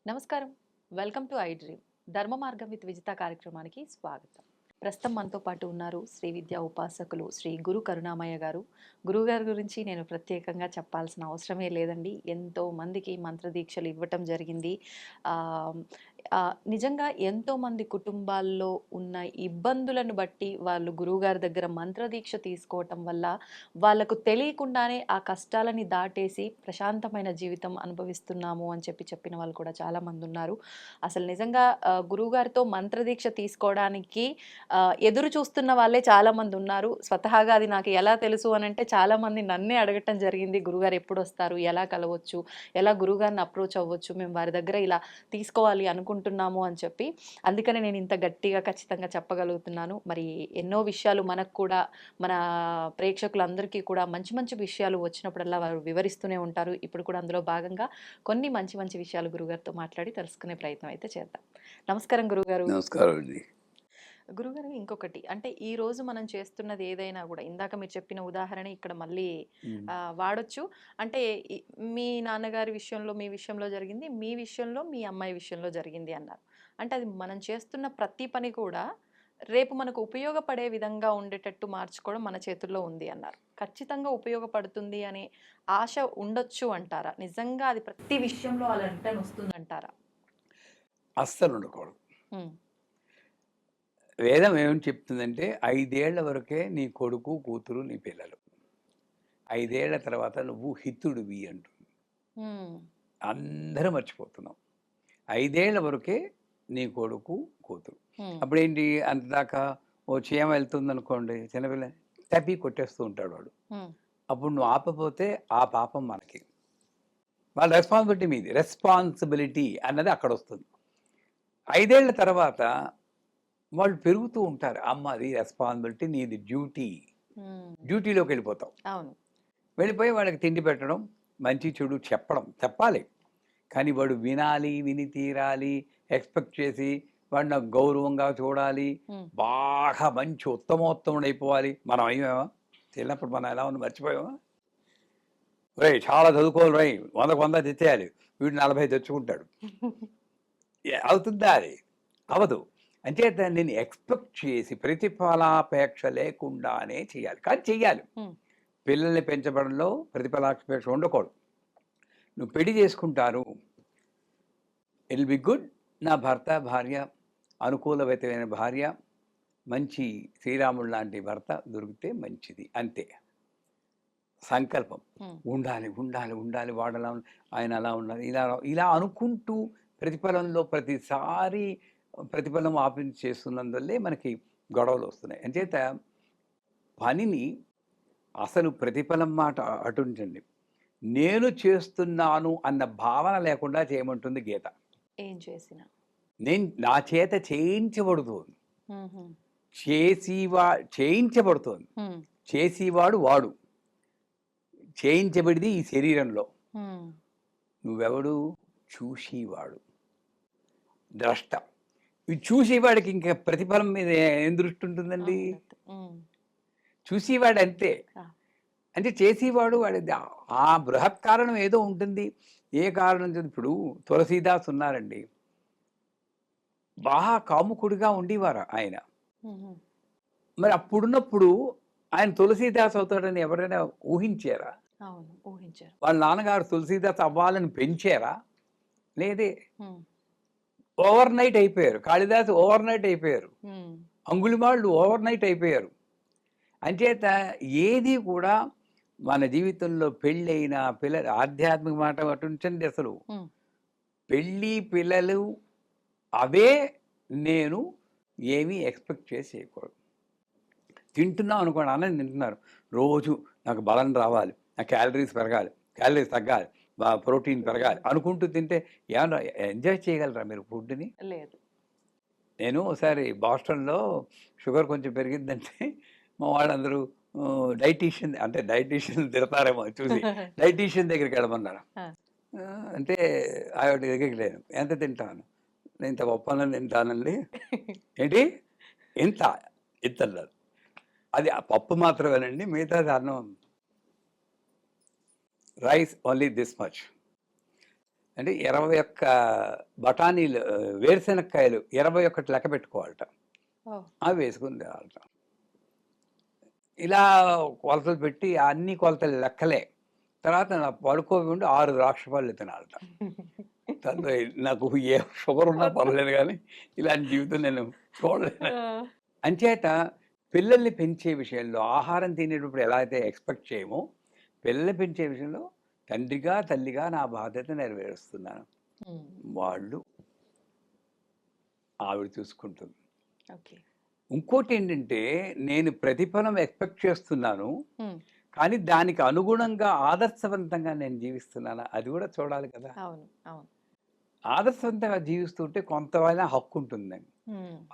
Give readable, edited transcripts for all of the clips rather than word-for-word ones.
నమస్కారం. Welcome to I dream. ధర్మ మార్గం విత్ విజిత కార్యక్రమానికి స్వాగతం. ప్రస్తుతం మనతో పాటు ఉన్నారు శ్రీ విద్యా ఉపాసకులు శ్రీ గురు కరుణామయ్య గారు. గురువుగారి గురించి నేను ప్రత్యేకంగా చెప్పాల్సిన అవసరమే లేదండి. ఎంతో మందికి మంత్రదీక్షలు ఇవ్వటం జరిగింది. ఆహ్, నిజంగా ఎంతోమంది కుటుంబాల్లో ఉన్న ఇబ్బందులను బట్టి వాళ్ళు గురువుగారి దగ్గర మంత్రదీక్ష తీసుకోవటం వల్ల వాళ్ళకు తెలియకుండానే ఆ కష్టాలని దాటేసి ప్రశాంతమైన జీవితం అనుభవిస్తున్నాము అని చెప్పిన వాళ్ళు కూడా చాలామంది ఉన్నారు. అసలు నిజంగా గురువుగారితో మంత్రదీక్ష తీసుకోవడానికి ఎదురు చూస్తున్న వాళ్ళే చాలామంది ఉన్నారు. స్వతహాగా అది నాకు ఎలా తెలుసు అనంటే చాలామంది నన్నే అడగటం జరిగింది. గురువుగారు ఎప్పుడొస్తారు? ఎలా కలవచ్చు? ఎలా గురువుగారిని అప్రోచ్ అవ్వచ్చు? మేము వారి దగ్గర ఇలా తీసుకోవాలి అనుకుంటున్నాము అని చెప్పి. అందుకనే నేను ఇంత గట్టిగా ఖచ్చితంగా చెప్పగలుగుతున్నాను. మరి ఎన్నో విషయాలు మనకు కూడా మన ప్రేక్షకులందరికీ కూడా మంచి మంచి విషయాలు వచ్చినప్పుడల్లా వారు వివరిస్తూనే ఉంటారు. ఇప్పుడు కూడా అందులో భాగంగా కొన్ని మంచి మంచి విషయాలు గురువుగారితో మాట్లాడి తెలుసుకునే ప్రయత్నం అయితే చేద్దాం. నమస్కారం గురువుగారు. నమస్కారం అండి. గురుగారు ఇంకొకటి అంటే ఈ రోజు మనం చేస్తున్నది ఏదైనా కూడా ఇందాక మీరు చెప్పిన ఉదాహరణ ఇక్కడ మళ్ళీ హ్మ్. వాడొచ్చు. అంటే మీ నాన్నగారి విషయంలో మీ విషయంలో జరిగింది, మీ విషయంలో మీ అమ్మాయి విషయంలో జరిగింది అన్నారు. అంటే అది మనం చేస్తున్న ప్రతి పని కూడా రేపు మనకు ఉపయోగపడే విధంగా ఉండేటట్టు మార్చుకోవడం మన చేతుల్లో ఉంది అన్నారు. ఖచ్చితంగా ఉపయోగపడుతుంది అనే ఆశ ఉండొచ్చు అంటారా? నిజంగా అది ప్రతి విషయంలో అలా రిటర్న్ వస్తుందంటారా? అస్సలు ఉండకూడదు. హ్మ్. వేదం ఏమని చెప్తుందంటే 5 ఏళ్ల వరకే నీ కొడుకు, కూతురు, నీ పిల్లలు. 5 ఏళ్ల తర్వాత నువ్వు హితుడివి అంటుంది. హ్మ్. అందరం మర్చిపోతున్నాం. 5 ఏళ్ల వరకే నీ కొడుకు, కూతురు. హ్మ్. అప్పుడేంటి అంతదాకా ఓ చీమ వెళ్తుందనుకోండి, చిన్నపిల్ల తప్పి కొట్టేస్తూ ఉంటాడు వాడు. హ్మ్. అప్పుడు నువ్వు ఆపపోతే ఆ పాపం మనకి. వాళ్ళ రెస్పాన్సిబిలిటీ మీది. రెస్పాన్సిబిలిటీ అన్నది అక్కడొస్తుంది. 5 ఏళ్ల తర్వాత వాళ్ళు పెరుగుతూ ఉంటారు. అమ్మ అది రెస్పాన్సిబిలిటీ, నీది డ్యూటీ. హ్మ్. డ్యూటీలోకి వెళ్ళిపోతాం. అవును. వెళ్ళిపోయి వాళ్ళకి తిండి పెట్టడం, మంచి చెడు చెప్పాలి. కానీ వాడు వినాలి, విని తీరాలి, ఎక్స్‌పెక్ట్ చేసి వాడు నాకు గౌరవంగా చూడాలి, హ్మ్. బాగా మంచి ఉత్తమోత్తముడైపోవాలి. మనం అయ్యామా? చిన్నప్పుడు మనం ఎలా ఉన్నాం మర్చిపోయామా? "ఒరేయ్! చాలా చదువుకోవాలి రోయ్! 100కి 100 తెచ్చేయాలి." వీడు 40 తెచ్చుకుంటాడు. అవుతుందా అది? అవ్వదు. అంచేత నేను ఎక్స్‌పెక్ట్ చేసి ప్రతిఫలాపేక్ష లేకుండానే చేయాలి. కానీ చెయ్యాలి. హ్మ్. పిల్లల్ని పెంచడంలో ప్రతిఫలాపేక్ష ఉండకూడదు. నువ్వు పెళ్లి చేసుకుంటారు. It will be good. నా భర్త, భార్య అనుకూలవతమైన భార్య, మంచి శ్రీరాముడు లాంటి భర్త దొరికితే మంచిది. అంతే. సంకల్పం. హ్మ్. ఉండాలి, ఉండాలి, ఉండాలి. వాడలా ఆయన అలా ఉండాలి. ఇలా ఇలా అనుకుంటూ ప్రతిఫలంలో ప్రతిసారి ప్రతిఫలం ఆపించి చేస్తున్నందువల్లే మనకి గొడవలొస్తున్నాయి. అంచేత పనిని అసలు ప్రతిఫలం మాట అటుంచండి. నేను చేస్తున్నాను అన్న భావన లేకుండా చేయమంటుంది గీత. ఏం చేసినా. నా చేత చేయించబడుతోంది. హుహు. చేయించబడుతోంది. హ్మ్. చేసేవాడు వాడు. చేయించబడిది ఈ శరీరంలో. హ్మ్. నువ్వెవడు? చూసేవాడు. ద్రష్ట. ఈ చూసేవాడికి ఇంక ప్రతిఫలం మీద ఏం దృష్టి ఉంటుందండి? ఉండదు. హ్మ్. చూసేవాడు అంతే. ఆ! అంటే చేసేవాడు వాడిది. ఆ బృహత్ కారణం ఏదో ఉంటుంది. ఏ కారణం చేత ఇప్పుడు తులసీదాస్ ఉన్నారండి. బాగా కాముకుడిగా ఉండేవారు ఆయన. హుహు. మరి అప్పుడున్నప్పుడు ఆయన తులసీదాస్ అవుతాడని ఎవరైనా ఊహించారా? అవును. ఊహించారు. వాళ్ళ నాన్నగారు తులసీదాస్ అవ్వాలని పెంచారా? లేదే. హ్మ్. ఓవర్‌నైట్ అయిపోయారు. కాళిదాసు ఓవర్‌నైట్ అయిపోయారు. హ్మ్. అంగుళిమాళ్ళు ఓవర్‌నైట్ అయిపోయారు. అంచేత ఏది కూడా మన జీవితంలో పెళ్ళైన పిల్లలు ఆధ్యాత్మిక మాట అటుంచండి అసలు. హ్మ్. పెళ్ళి, పిల్లలు అవే నేను ఏమీ ఎక్స్‌పెక్ట్ చేసి చేయకూడదు. తింటున్నాం అనుకోండి, అన్నం తింటున్నారు. రోజు నాకు బలం రావాలి, నా క్యాలరీస్ పెరగాలి, క్యాలరీస్ తగ్గాలి, ప్రోటీన్ పెరగాలి అనుకుంటూ తింటే ఏమన్నా ఎంజాయ్ చేయగలరా మీరు ఫుడ్‌ని? లేదు. నేను ఒకసారి బాస్టన్‌లో షుగర్ కొంచెం పెరిగిందంటే మా వాళ్ళందరూ డైటీషియన్ అంటే డైటీషియన్ తిడతారేమో చూసి డైటీషియన్ దగ్గరికి వెళ్ళమన్నారు. ఆ! అంటే ఆవిడ దగ్గరికి లేను. ఎంత తింటాను? నేను ఇంత పప్పన్నం తింటానండి. ఏంటి? ఇంత? ఇంతన్నారు. అది ఆ పప్పు మాత్రమేనండి. మిగతాది అన్నం రైస్ ఓన్లీ దిస్ మచ్. అంటే 21 బఠానీలు వేరుశెనక్కాయలు 21 లెక్క పెట్టుకోవాలట. ఓ. అవి వేసుకుని తినాలట. ఇలా కొలతలు పెట్టి అన్ని కొలతలు లెక్కలే. తర్వాత నా పడుకోకుండా 6 ద్రాక్ష పళ్ళు తినాలట. తండ్రి నాకు ఏ షుగర్ ఉన్నా పర్లేదు కానీ ఇలాంటి జీవితం నేను చూడలేను. అంచేత పిల్లల్ని పెంచే విషయంలో ఆహారం తినేటప్పుడు ఎలా అయితే ఎక్స్పెక్ట్ చేయమో పిల్లల్ని పెంచే విషయంలో తండ్రిగా తల్లిగా నా బాధ్యత నెరవేరుస్తున్నాను. వాళ్ళు ఆవిడ చూసుకుంటుంది. ఓకే. ఇంకోటి ఏంటంటే నేను ప్రతిఫలం ఎక్స్పెక్ట్ చేస్తున్నాను, కానీ దానికి అనుగుణంగా ఆదర్శవంతంగా నేను జీవిస్తున్నాను అది కూడా చూడాలి కదా. అవును, అవును. ఆదర్శవంతంగా జీవిస్తుంటే కొంతవైనా హక్కు ఉంటుందండి.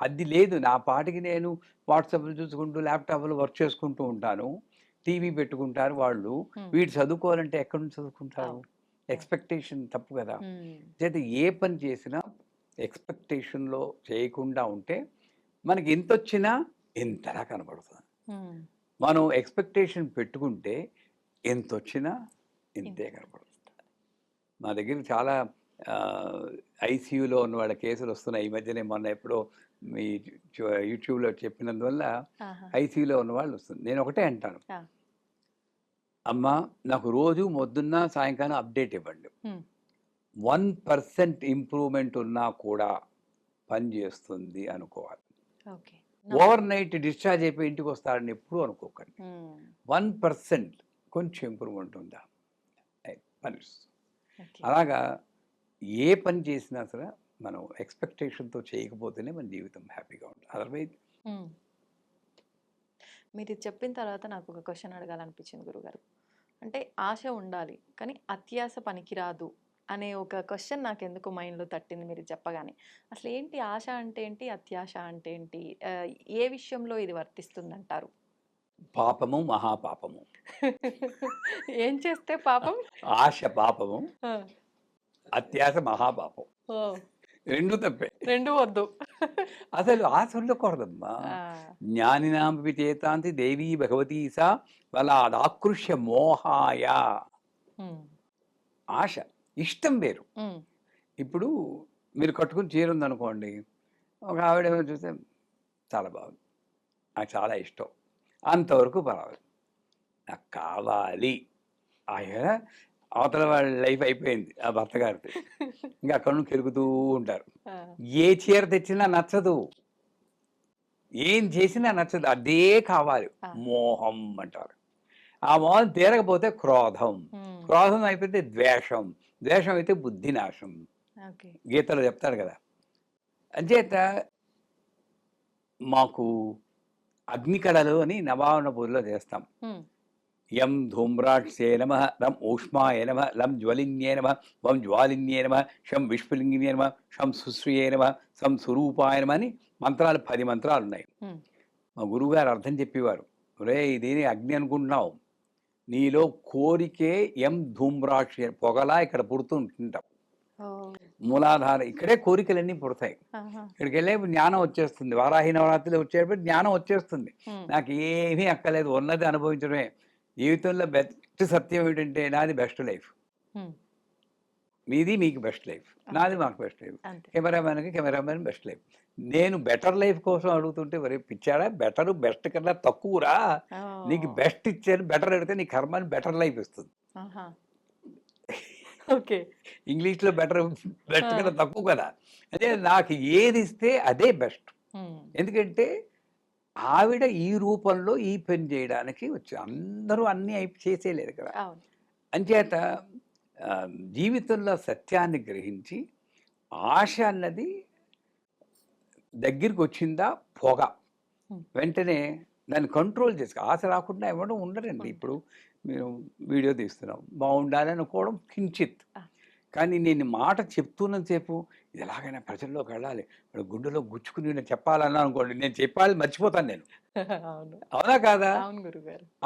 అది లేదు, నా పాటికి నేను వాట్సాప్లు చూసుకుంటూ ల్యాప్టాప్లు వర్క్ చేసుకుంటూ ఉంటాను, టీవీ పెట్టుకుంటారు వాళ్ళు. వీడు చదువుకోవాలంటే ఎక్కడి నుంచి చదువుకుంటారు? ఎక్స్పెక్టేషన్ తప్పు కదా. అయితే ఏ పని చేసినా ఎక్స్పెక్టేషన్లో చేయకుండా ఉంటే మనకి ఎంత వచ్చినా ఎంతలా కనబడుతుంది. మనం ఎక్స్పెక్టేషన్ పెట్టుకుంటే ఎంత వచ్చినా ఇంతే కనబడుతుంది. మా దగ్గర చాలా ఐసీయూలో ఉన్న వాళ్ళ కేసులు వస్తున్నాయి. ఈ మధ్యనే మొన్న ఎప్పుడో మీ యూట్యూబ్లో చెప్పినందువల్ల ఐసీయూలో ఉన్న వాళ్ళు వస్తుంది. నేను ఒకటే అంటాను, అమ్మ నాకు రోజు పొద్దున్న సాయంకాలం అప్డేట్ ఇవ్వండి. 1% ఇంప్రూవ్మెంట్ ఉన్నా కూడా పని చేస్తుంది అనుకోవాలి. ఓవర్ నైట్ డిశ్చార్జ్ అయిపోయి ఇంటికి వస్తారని ఎప్పుడు అనుకోకండి. 1% కొంచెం ఇంప్రూవ్మెంట్ ఉందా పని. అలాగా ఏ పని చేసినా సరే మనం ఎక్స్పెక్టేషన్తో చేయకపోతేనే మన జీవితం హ్యాపీగా ఉంటుంది. అదర్వైజ్ మీరు ఇది చెప్పిన తర్వాత నాకు ఒక క్వశ్చన్ అడగాలనిపించింది గురుగారు. అంటే ఆశ ఉండాలి కానీ అత్యాశ పనికిరాదు అనే ఒక క్వశ్చన్ నాకు ఎందుకు మైండ్లో తట్టింది మీరు చెప్పగానే. అసలు ఏంటి ఆశ అంటే ఏంటి, అత్యాశ అంటే ఏంటి, ఏ విషయంలో ఇది వర్తిస్తుందంటారు? పాపము మహాపాపము. ఏం చేస్తే పాపం? ఆశ పాపము, అత్యాశ మహాపాపం. రెండు తప్పే, రెండు వద్దు. అసలు ఆశ ఉండకూడదమ్మా. జ్ఞానినాంపి చేతాంతి దేవీ భగవతీ సా బలాదాకృష్య మోహాయ. ఆశ ఇష్టం వేరు. ఇప్పుడు మీరు కట్టుకుని చీర ఉందనుకోండి, ఒక ఆవిడ ఏమో చూస్తే చాలా బాగుంది, నాకు చాలా ఇష్టం, అంతవరకు పర్వాలేదు. నాకు కావాలి ఆయన అవతల వాళ్ళ లైఫ్ అయిపోయింది ఆ భర్త గారితో, ఇంకా అక్కడ నుంచి తిరుగుతూ ఉంటారు. ఏ చీర తెచ్చినా నచ్చదు, ఏం చేసినా నచ్చదు, అదే కావాలి. మోహం అంటారు. ఆ మోహం తీరకపోతే క్రోధం, క్రోధం అయిపోతే ద్వేషం, ద్వేషం అయితే బుద్ధినాశం. గీతలో చెప్తారు కదా. అంచేత మాకు అగ్నికళలు అని నవావనపూర్లో చేస్తాం. యం ధూమ్రాట్సే నమ, రం ఊష్మాయ నమ, లం జ్వలిన్యే నమ, వం జ్వాలిన్యే నమ, షం విష్ఫులింగిన్యే నమ, షం సుశ్రియే నమ, సం స్వరూపాయ నమ అని మంత్రాలు 10 మంత్రాలు ఉన్నాయి. మా గురువుగారు అర్థం చెప్పేవారు, రే దీని అగ్ని అనుకుంటున్నావు, నీలో కోరికే ఎం ధూమ్రాక్షి పొగలా ఇక్కడ పుడుతుంటాం. మూలాధార ఇక్కడే కోరికలన్నీ పుడతాయి. ఇక్కడికి వెళ్ళే జ్ఞానం వచ్చేస్తుంది. వారాహి నవరాత్రులు వచ్చేటప్పుడు జ్ఞానం వచ్చేస్తుంది. నాకు ఏమీ అక్కర్లేదు, ఉన్నది అనుభవించడమే. జీవితంలో బెస్ట్ సత్యం ఏంటంటే నాది బెస్ట్ లైఫ్, మీది మీకు బెస్ట్ లైఫ్, నాది మాకు బెస్ట్ లైఫ్, కెమెరామ్యాన్కి కెమెరామ్యాన్ బెస్ట్ లైఫ్. నేను బెటర్ లైఫ్ కోసం అడుగుతుంటే వరే పిచ్చాడా, బెటర్ బెస్ట్ కన్నా తక్కువరా, నీకు బెస్ట్ ఇచ్చాను, బెటర్ అడిగితే నీ కర్మని బెటర్ లైఫ్ ఇస్తుంది. ఇంగ్లీష్లో బెటర్ బెస్ట్ కన్నా తక్కువ కదా. అదే నాకు ఏది ఇస్తే అదే బెస్ట్. ఎందుకంటే ఆవిడ ఈ రూపంలో ఈ పని చేయడానికి వచ్చి, అందరూ అన్నీ చేసేయలేదు కదా. అంచేత జీవితంలో సత్యాన్ని గ్రహించి ఆశ అన్నది దగ్గరికి వచ్చిందా పొగ, వెంటనే దాన్ని కంట్రోల్ చేసుకో. ఆశ రాకుండా ఎవరు ఉండరండి. ఇప్పుడు మేము వీడియో తీస్తున్నాం, బాగుండాలి అనుకోవడం కించిత్, కానీ నేను మాట చెప్తున్నంతసేపు ఇది ఎలాగైనా ప్రజల్లోకి వెళ్ళాలి, గుండెలో గుచ్చుకుని నేను చెప్పాలన్నా అనుకోండి, నేను చెప్పాలి మర్చిపోతాను నేను. అవునా కాదా?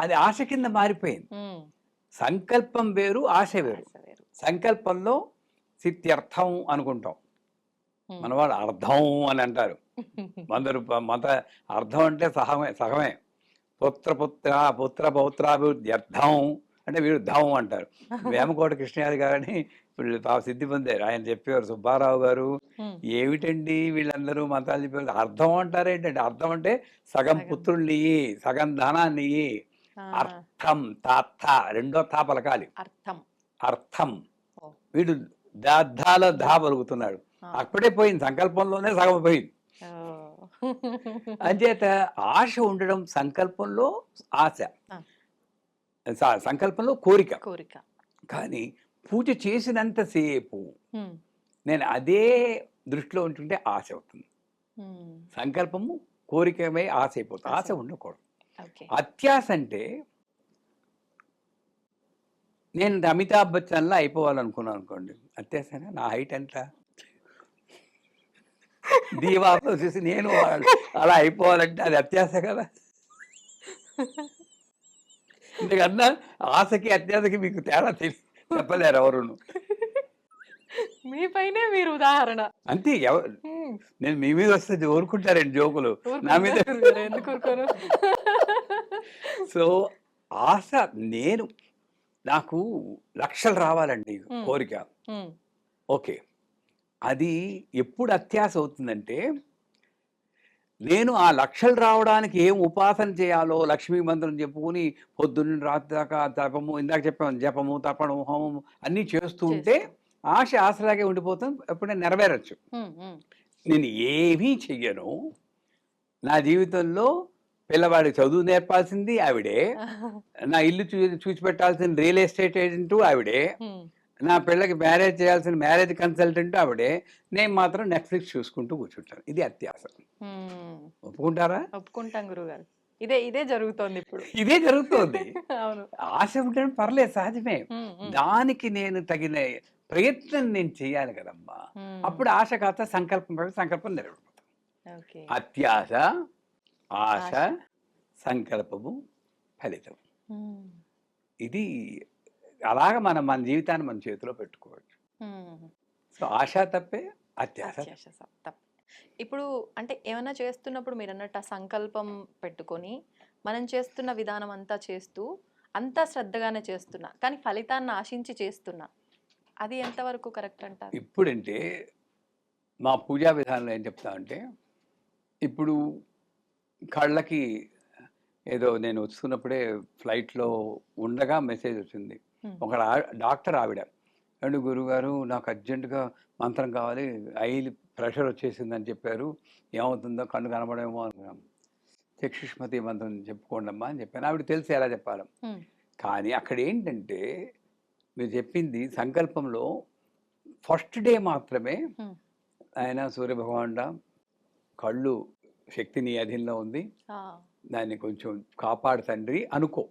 అది ఆశ కింద మారిపోయింది. సంకల్పం వేరు, ఆశ వేరు. సంకల్పంలో సిద్ధ్యర్థం అనుకుంటాం, మనవాడు అర్థం అని అంటారు. మత అర్థం అంటే సహమే, పుత్ర పుత్ర పుత్ర పౌత్రాభివృద్ధి అర్థం అంటే వీడు ధావం అంటారు. వేమకోట కృష్ణయ్య గారని వీళ్ళు సిద్ధి పొందారు. ఆయన చెప్పేవారు, సుబ్బారావు గారు ఏమిటండి వీళ్ళందరూ మంత్రాలు చెప్పేవారు, అర్థం అంటారేంటండి, అర్థం అంటే సగం సగం. పుత్రుల్ని ఇయ్యి, సగం ధనాన్ని ఇయ్యి. ఆ, అర్థం రెండో తా పలకాలి, అర్థం. అర్థం. ఓ. వీడు దాలో ధా పలుకుతున్నాడు, ఆ. అక్కడే పోయింది, సంకల్పంలోనే సగం పోయింది. ఓ. అంచేత ఆశ ఉండడం, సంకల్పంలో ఆశ, ఆ. సంకల్పంలో కోరిక. కోరిక. కానీ పూజ చేసినంతసేపు ఉమ్, నేను అదే దృష్టిలో ఉంటుంటే ఆశ అవుతుంది. ఉమ్, సంకల్పము కోరికమై ఆశ అయిపోతుంది. ఆశ ఆశ. ఉండకూడదు. ఓకే. అత్యాశ అంటే నేను అమితాబ్ బచ్చన్లా అయిపోవాలనుకున్నాను అనుకోండి, అత్యాశనా? నా హైట్ ఎంత, దీవాలో చూసి నేను అలా అయిపోవాలంటే అది అత్యాశ కదా. ఎందుకన్నా ఆశకి అత్యాశకి మీకు తేడా చెప్పలేరు ఎవరును. మీ పైనే మీరు ఉదాహరణ. అంతే. ఉమ్, నేను మీ మీద వస్తే ఊరుకుంటారండి జోకులు, నా మీద. ఊరుకుంటారు గురుగారు, ఎందుకు ఊరుకోరు? సో ఆశ, నేను నాకు లక్షలు రావాలండి కోరిక. ఉమ్, ఓకే, అది ఎప్పుడు అత్యాశ అవుతుందంటే, నేను ఆ లక్షలు రావడానికి ఏం ఉపాసన చేయాలో లక్ష్మీ మంత్రం చెప్పుకుని పొద్దున్న రాత్రి దాకా జపము, ఇందాక చెప్పాను, జపము తపము హోమము అన్నీ చేస్తూ ఉంటే ఆశ ఆశలాగే ఉండిపోతుంది. ఎప్పుడైనా నెరవేరచ్చు. ఉమ్, ఉమ్, నేను ఏమీ చెయ్యను. నా జీవితంలో పిల్లవాడికి చదువు నేర్పాల్సింది ఆవిడే, నా ఇల్లు చూసి పెట్టాల్సిన రియల్ ఎస్టేట్ ఏజెంటు ఆవిడే, ఉమ్, నా పిల్లకి మ్యారేజ్ చేయాల్సిన మ్యారేజ్ కన్సల్టెంట్ ఆవిడే, నేను మాత్రం నెట్ఫ్లిక్స్ చూసుకుంటూ కూర్చుంటాను. ఇది అత్యాశ. ఉమ్. ఒప్పుకుంటారా? ఒప్పుకుంటాం గురుగారు. ఇదే ఇదే జరుగుతోంది ఇప్పుడు. ఇదే జరుగుతోంది. అవును. ఆశ ఉంటే పర్లేదు, సహజమే. ఉమ్, ఉమ్, దానికి నేను తగిన ప్రయత్నం నేను చేయాలి కదమ్మా. ఉమ్. అప్పుడు ఆశ కాస్త సంకల్పం పెడితే సంకల్పం నెరవేరుతుంది. ఓకే. అత్యాశ, ఆశ, ఆశ. సంకల్పము, ఫలితం. ఉమ్, ఇది అలాగ మన జీవితాన్ని మన చేతిలో పెట్టుకోవచ్చు. ఉమ్. సో ఆశ తప్పే, అత్యాశ అత్యాశ తప్ప. ఇప్పుడు అంటే ఏమైనా చేస్తున్నప్పుడు మీరు అన్నట్టు ఆ సంకల్పం పెట్టుకొని మనం చేస్తున్న విధానం అంతా చేస్తూ అంతా శ్రద్ధగానే చేస్తున్నా, కానీ ఫలితాన్ని ఆశించి చేస్తున్నా, అది ఎంతవరకు కరెక్ట్ అంటారు? ఇప్పుడంటే మా పూజా విధానంలో ఏం చెప్తామంటే, ఇప్పుడు కళ్ళకి ఏదో నేను వస్తున్నప్పుడే ఫ్లైట్లో ఉండగా మెసేజ్ వచ్చింది. ఒక డాక్టర్ ఆవిడ, అండ్ గురుగారు నాకు అర్జెంటుగా మంత్రం కావాలి, ఐల్ ప్రెషర్ వచ్చేసిందని చెప్పారు, ఏమవుతుందో కన్ను కనబడేమో అనుకున్నాం. చక్షుష్మతి మంత్రం చెప్పుకోండి అమ్మా అని చెప్పాను. ఆవిడ తెలిసి ఎలా చెప్పాలి. కానీ అక్కడ ఏంటంటే మీరు చెప్పింది సంకల్పంలో ఫస్ట్ డే మాత్రమే ఆయన సూర్యభగవానుడా కళ్ళు శక్తి నీ అధీనంలో ఉంది, దాన్ని కొంచెం కాపాడు తండ్రి అనుకో,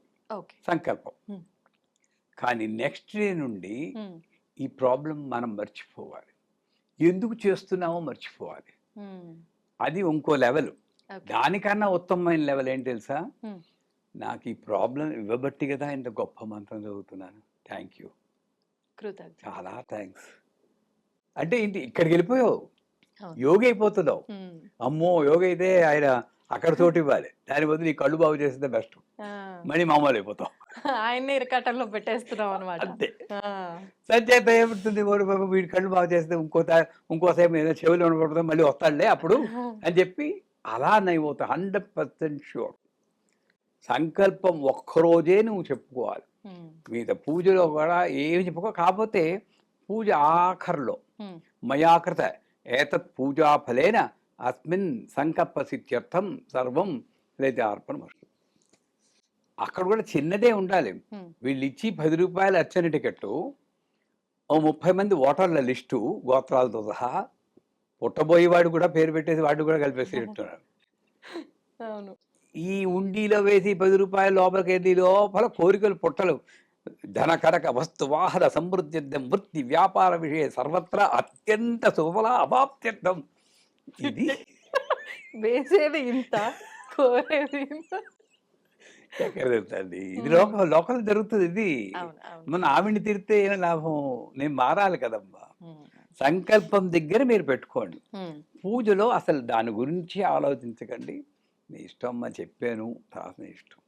సంకల్పం. కానీ నెక్స్ట్ డే నుండి ఈ ప్రాబ్లం మనం మర్చిపోవాలి, ఎందుకు చేస్తున్నామో మర్చిపోవాలి. అది ఇంకో లెవెల్. దానికన్నా ఉత్తమమైన లెవెల్ ఏంటి తెలుసా? నాకు ఈ ప్రాబ్లం ఇవ్వబట్టి కదా ఇంత గొప్ప మంత్రం చదువుతున్నాను, థ్యాంక్ యూ, చాలా థ్యాంక్స్ అంటే ఏంటి, ఇక్కడికి వెళ్ళిపోయావు, యోగి అయిపోతున్నావు. అమ్మో యోగి అయితే ఆయన అక్కడ చోటు ఇవ్వాలి, దాని బదులు ఈ కళ్ళు బాగు చేస్తే బెస్ట్, మళ్ళీ మామూలు అయిపోతావు, ఆయన్ని ఇరకాటంలో పెట్టేస్తున్నాం అనమాట. అంతే. సంచేత ఏమిటి, వీడి కళ్ళు బాగు చేస్తే ఇంకోసేపు ఏదో చెవులు ఉండకూడదు, మళ్ళీ వస్తాడులే అప్పుడు అని చెప్పి అలా నైపోతావు. 100% షూర్. సంకల్పం ఒక్కరోజే నువ్వు చెప్పుకోవాలి. మిగతా పూజలో కూడా ఏమి చెప్పుకో. కాకపోతే పూజ ఆఖరిలో మయాకృత ఏతత్ పూజా ఫలేన అస్మిన్ సంకల్ప సిద్ధ్యర్థం సర్వం ఫలితార్పణమస్తు. అక్కడ కూడా చిన్నదే ఉండాలి. వీళ్ళు ఇచ్చి 10 రూపాయలు అర్చన టికెట్టు, ఓ 30 మంది ఓటర్ల లిస్టు గోత్రాలతో సహా, పుట్టబోయేవాడు కూడా పేరు పెట్టేసి వాడు కూడా కలిపేసి చెప్తున్నారు. ఈ ఉండిలో వేసి 10 రూపాయల లోపలికి లోపల కోరికలు పుట్టలు, ధనకరక వస్తు వాహన సమృద్ధ్యం వృత్తి వ్యాపార విషయ సర్వత్రా అత్యంత సుఫల అవాప్త్యర్థం. ఇది వేసేది ఇంత, కోరేది ఇంత. ఎక్కడ తెలుస్తుంది? ఇది లోకల్ జరుగుతుంది. ఇది మన ఆవిడ్ని తిరిగితే ఏం లాభం? నేను మారాలి కదమ్మా. సంకల్పం దగ్గర మీరు పెట్టుకోండి. పూజలో అసలు దాని గురించి ఆలోచించకండి. నీ ఇష్టం అమ్మా, చెప్పాను, తర్వాత నీ ఇష్టం.